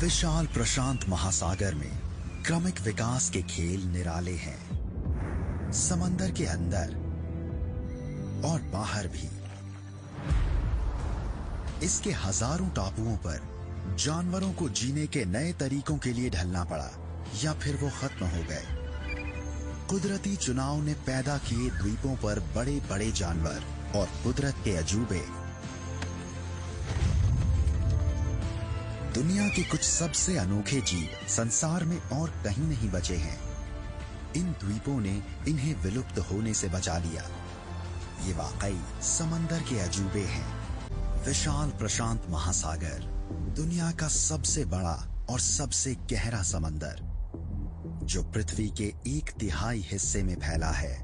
विशाल प्रशांत महासागर में क्रमिक विकास के खेल निराले हैं। समंदर के अंदर और बाहर भी। इसके हजारों टापुओं पर जानवरों को जीने के नए तरीकों के लिए ढलना पड़ा या फिर वो खत्म हो गए। कुदरती चुनाव ने पैदा किए द्वीपों पर बड़े बड़े जानवर और कुदरत के अजूबे। दुनिया के कुछ सबसे अनोखे जीव संसार में और कहीं नहीं बचे हैं। इन द्वीपों ने इन्हें विलुप्त होने से बचा लिया। ये वाकई समंदर के अजूबे हैं। विशाल प्रशांत महासागर दुनिया का सबसे बड़ा और सबसे गहरा समंदर, जो पृथ्वी के 1/3 हिस्से में फैला है।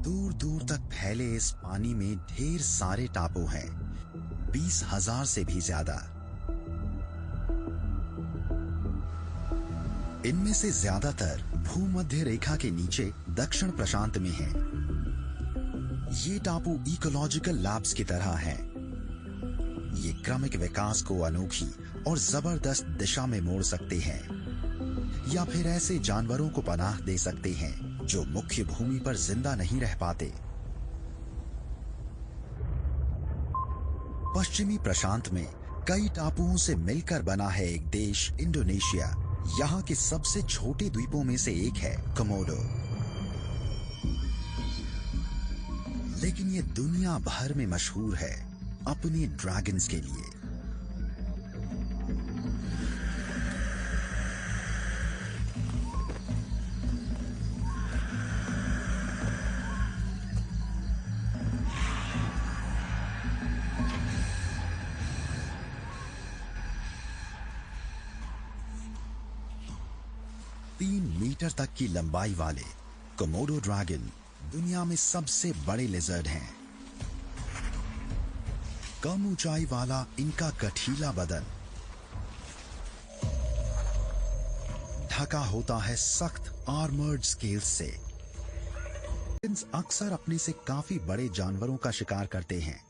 दूर दूर तक फैले इस पानी में ढेर सारे टापू हैं, 20,000 से भी ज्यादा। इनमें से ज्यादातर भूमध्य रेखा के नीचे दक्षिण प्रशांत में हैं। ये टापू इकोलॉजिकल लैब्स की तरह हैं। ये क्रमिक विकास को अनोखी और जबरदस्त दिशा में मोड़ सकते हैं, या फिर ऐसे जानवरों को पनाह दे सकते हैं जो मुख्य भूमि पर जिंदा नहीं रह पाते। पश्चिमी प्रशांत में कई टापुओं से मिलकर बना है एक देश इंडोनेशिया। यहाँ के सबसे छोटे द्वीपों में से एक है कोमोडो। लेकिन ये दुनिया भर में मशहूर है अपने ड्रैगन्स के लिए। मीटर तक की लंबाई वाले कोमोडो ड्रैगन दुनिया में सबसे बड़े लिजर्ड हैं। कम ऊंचाई वाला इनका गठीला बदन ढका होता है सख्त आर्मर्ड स्केल्स से। अक्सर अपने से काफी बड़े जानवरों का शिकार करते हैं।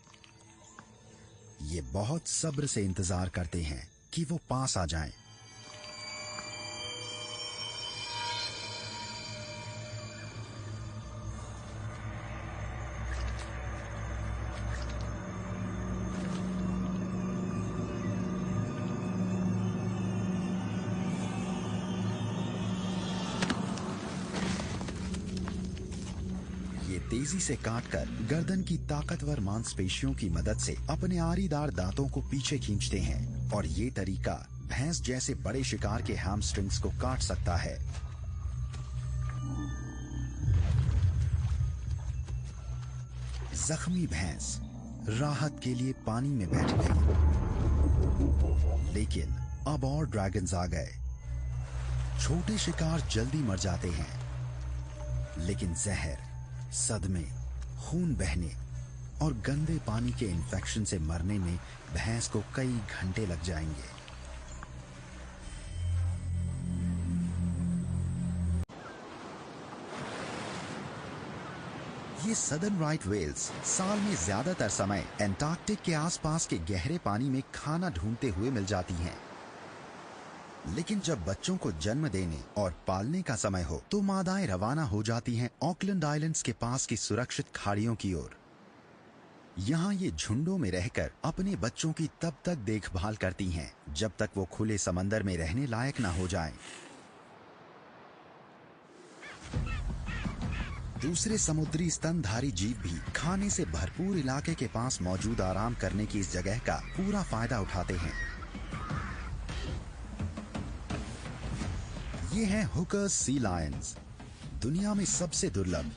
ये बहुत सब्र से इंतजार करते हैं कि वो पास आ जाएं। तेजी से काटकर गर्दन की ताकतवर मांसपेशियों की मदद से अपने आरीदार दांतों को पीछे खींचते हैं, और ये तरीका भैंस जैसे बड़े शिकार के हैमस्ट्रिंग्स को काट सकता है। जख्मी भैंस राहत के लिए पानी में बैठ गई, लेकिन अब और ड्रैगन्स आ गए। छोटे शिकार जल्दी मर जाते हैं, लेकिन जहर, सदमे, खून बहने और गंदे पानी के इन्फेक्शन से मरने में भैंस को कई घंटे लग जाएंगे। ये सदर्न राइट व्हेल्स साल में ज्यादातर समय एंटार्कटिक के आसपास के गहरे पानी में खाना ढूंढते हुए मिल जाती हैं। लेकिन जब बच्चों को जन्म देने और पालने का समय हो तो मादाएं रवाना हो जाती हैं ऑकलैंड आइलैंड्स के पास की सुरक्षित खाड़ियों की ओर। यहाँ ये झुंडों में रहकर अपने बच्चों की तब तक देखभाल करती हैं जब तक वो खुले समंदर में रहने लायक ना हो जाएं। दूसरे समुद्री स्तनधारी जीव भी खाने से भरपूर इलाके के पास मौजूद आराम करने की इस जगह का पूरा फायदा उठाते हैं। ये हैं हुकर्स सी लायंस, दुनिया में सबसे दुर्लभ।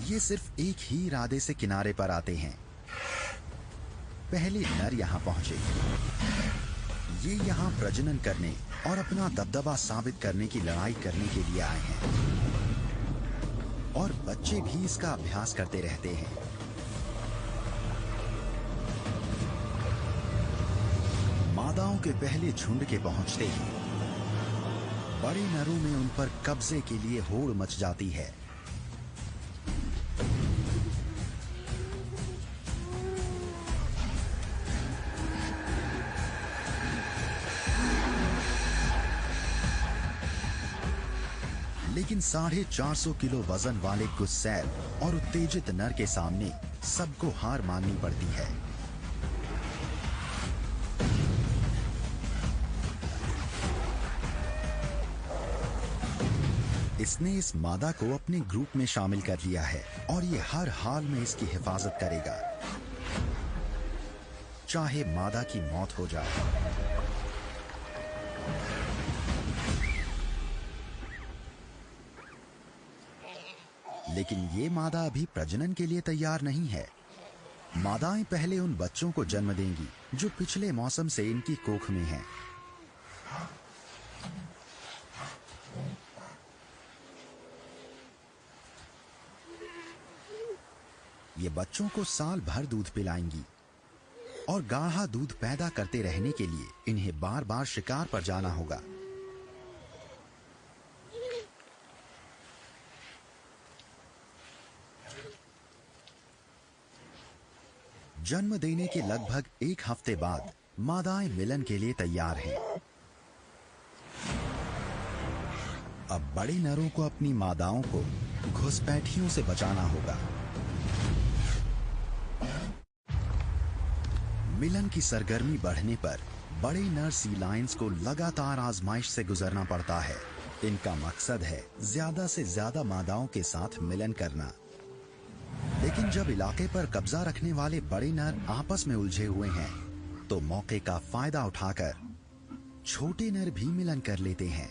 ये सिर्फ एक ही इरादे से किनारे पर आते हैं। पहले नर यहाँ पहुंचे। ये यहाँ प्रजनन करने और अपना दबदबा साबित करने की लड़ाई करने के लिए आए हैं, और बच्चे भी इसका अभ्यास करते रहते हैं। मादाओं के पहले झुंड के पहुंचते ही बड़े नरों में उन पर कब्जे के लिए होड़ मच जाती है। लेकिन 450 किलो वजन वाले गुस्सैल और उत्तेजित नर के सामने सबको हार माननी पड़ती है। इसने इस मादा को अपने ग्रुप में शामिल कर लिया है और ये हर हाल में इसकी हिफाजत करेगा, चाहे मादा की मौत हो जाए। लेकिन ये मादा अभी प्रजनन के लिए तैयार नहीं है। मादाएं पहले उन बच्चों को जन्म देंगी जो पिछले मौसम से इनकी कोख में हैं। ये बच्चों को साल भर दूध पिलाएंगी और गाढ़ा दूध पैदा करते रहने के लिए इन्हें बार बार शिकार पर जाना होगा। जन्म देने के लगभग 1 हफ्ते बाद मादाएं मिलन के लिए तैयार हैं। अब बड़े नरों को अपनी मादाओं को घुसपैठियों से बचाना होगा। मिलन की सरगर्मी बढ़ने पर बड़े नर सी लायंस को लगातार आजमाइश से गुजरना पड़ता है। इनका मकसद है ज्यादा से ज्यादा मादाओं के साथ मिलन करना। लेकिन जब इलाके पर कब्जा रखने वाले बड़े नर आपस में उलझे हुए हैं, तो मौके का फायदा उठाकर छोटे नर भी मिलन कर लेते हैं।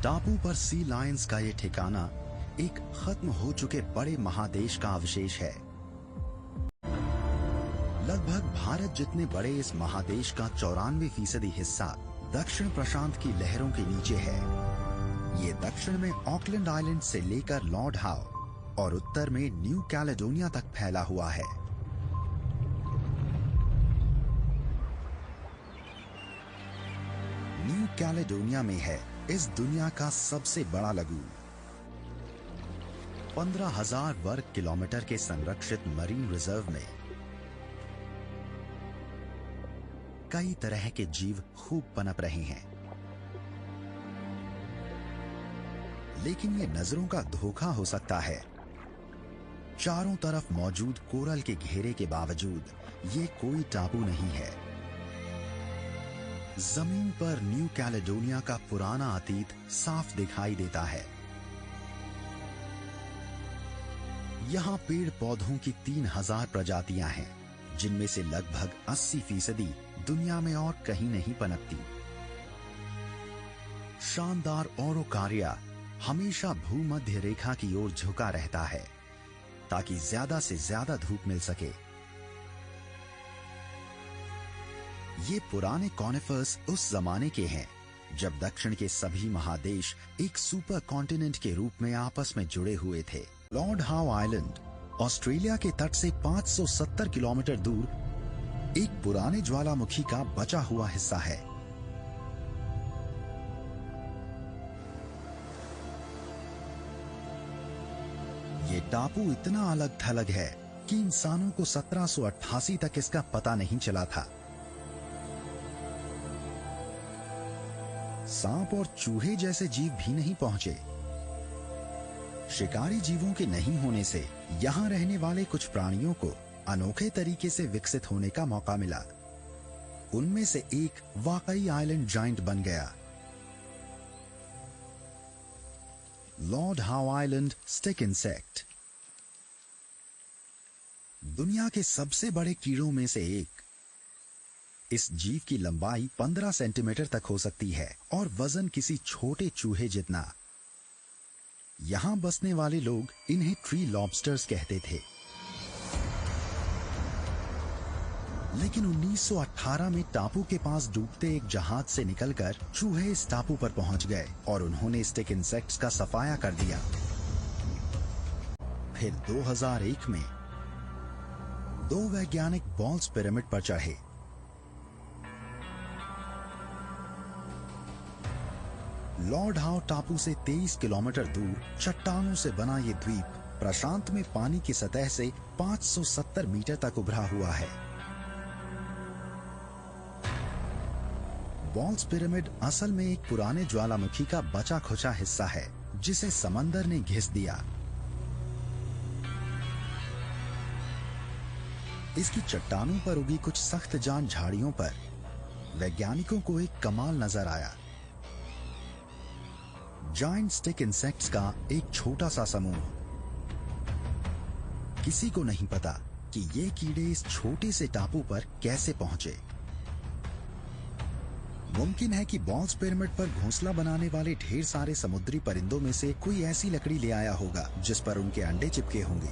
टापू पर सी लायंस का ये ठिकाना एक खत्म हो चुके बड़े महादेश का अवशेष है। लगभग भारत जितने बड़े इस महादेश का 94% हिस्सा दक्षिण प्रशांत की लहरों के नीचे है। ये दक्षिण में ऑकलैंड आइलैंड से लेकर लॉर्ड हाउ और उत्तर में न्यू कैलेडोनिया तक फैला हुआ है। न्यू कैलेडोनिया में है इस दुनिया का सबसे बड़ा लगून। 15,000 वर्ग किलोमीटर के संरक्षित मरीन रिजर्व में कई तरह के जीव खूब पनप रहे हैं। लेकिन ये नजरों का धोखा हो सकता है। चारों तरफ मौजूद कोरल के घेरे के बावजूद ये कोई टापू नहीं है। जमीन पर न्यू कैलेडोनिया का पुराना अतीत साफ दिखाई देता है। यहाँ पेड़ पौधों की 3,000 प्रजातियां हैं, जिनमें से लगभग 80% दुनिया में और कहीं नहीं पनपती। शानदार ओरोकारिया हमेशा भूमध्य रेखा की ओर झुका रहता है ताकि ज्यादा से ज्यादा धूप मिल सके। ये पुराने कॉनिफर्स उस जमाने के हैं जब दक्षिण के सभी महादेश एक सुपर कॉन्टिनेंट के रूप में आपस में जुड़े हुए थे। लॉर्ड हाउ आइलैंड ऑस्ट्रेलिया के तट से 570 किलोमीटर दूर एक पुराने ज्वालामुखी का बचा हुआ हिस्सा है। ये टापू इतना अलग थलग है कि इंसानों को 1788 तक इसका पता नहीं चला था। सांप और चूहे जैसे जीव भी नहीं पहुंचे। शिकारी जीवों के नहीं होने से यहाँ रहने वाले कुछ प्राणियों को अनोखे तरीके से विकसित होने का मौका मिला। उनमें से एक वाकई आइलैंड जाइंट बन गया। Lord how island stick insect दुनिया के सबसे बड़े कीड़ों में से एक। इस जीव की लंबाई 15 सेंटीमीटर तक हो सकती है और वजन किसी छोटे चूहे जितना। यहां बसने वाले लोग इन्हें ट्री लॉबस्टर्स कहते थे। लेकिन 1918 में टापू के पास डूबते एक जहाज से निकलकर चूहे इस टापू पर पहुंच गए और उन्होंने स्टिक इंसेक्ट्स का सफाया कर दिया। फिर 2001 में 2 वैज्ञानिक बॉल्स पिरामिड पर चढ़े। लॉर्ड हाउ टापू से 23 किलोमीटर दूर चट्टानों से बना ये द्वीप प्रशांत में पानी की सतह से 570 मीटर तक उभरा हुआ है। बॉल्स पिरामिड असल में एक पुराने ज्वालामुखी का बचा खुचा हिस्सा है जिसे समंदर ने घिस दिया। इसकी चट्टानों पर उगी कुछ सख्त जान झाड़ियों पर वैज्ञानिकों को एक कमाल नजर आया। जायंट स्टिक इंसेक्ट्स का एक छोटा सा समूह। किसी को नहीं पता कि ये कीड़े इस छोटे से टापू पर कैसे पहुंचे। मुमकिन है कि बॉल्स पिरामिड पर घोंसला बनाने वाले ढेर सारे समुद्री परिंदों में से कोई ऐसी लकड़ी ले आया होगा जिस पर उनके अंडे चिपके होंगे,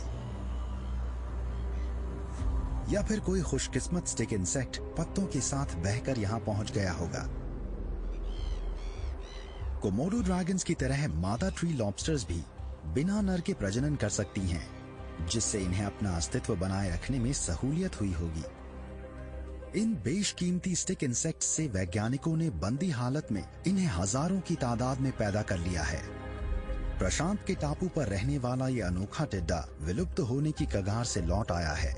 या फिर कोई खुशकिस्मत स्टिक इंसेक्ट पत्तों के साथ बहकर यहां पहुंच गया होगा। कोमोडो ड्रैगन्स की तरह मादा ट्री लॉबस्टर्स भी बिना नर के प्रजनन कर सकती हैं, जिससे इन्हें अपना अस्तित्व बनाए रखने में सहूलियत हुई होगी। इन बेशकीमती स्टिक इंसेक्ट्स से वैज्ञानिकों ने बंदी हालत में इन्हें हजारों की तादाद में पैदा कर लिया है। प्रशांत के टापू पर रहने वाला ये अनोखा टिड्डा विलुप्त होने की कगार से लौट आया है।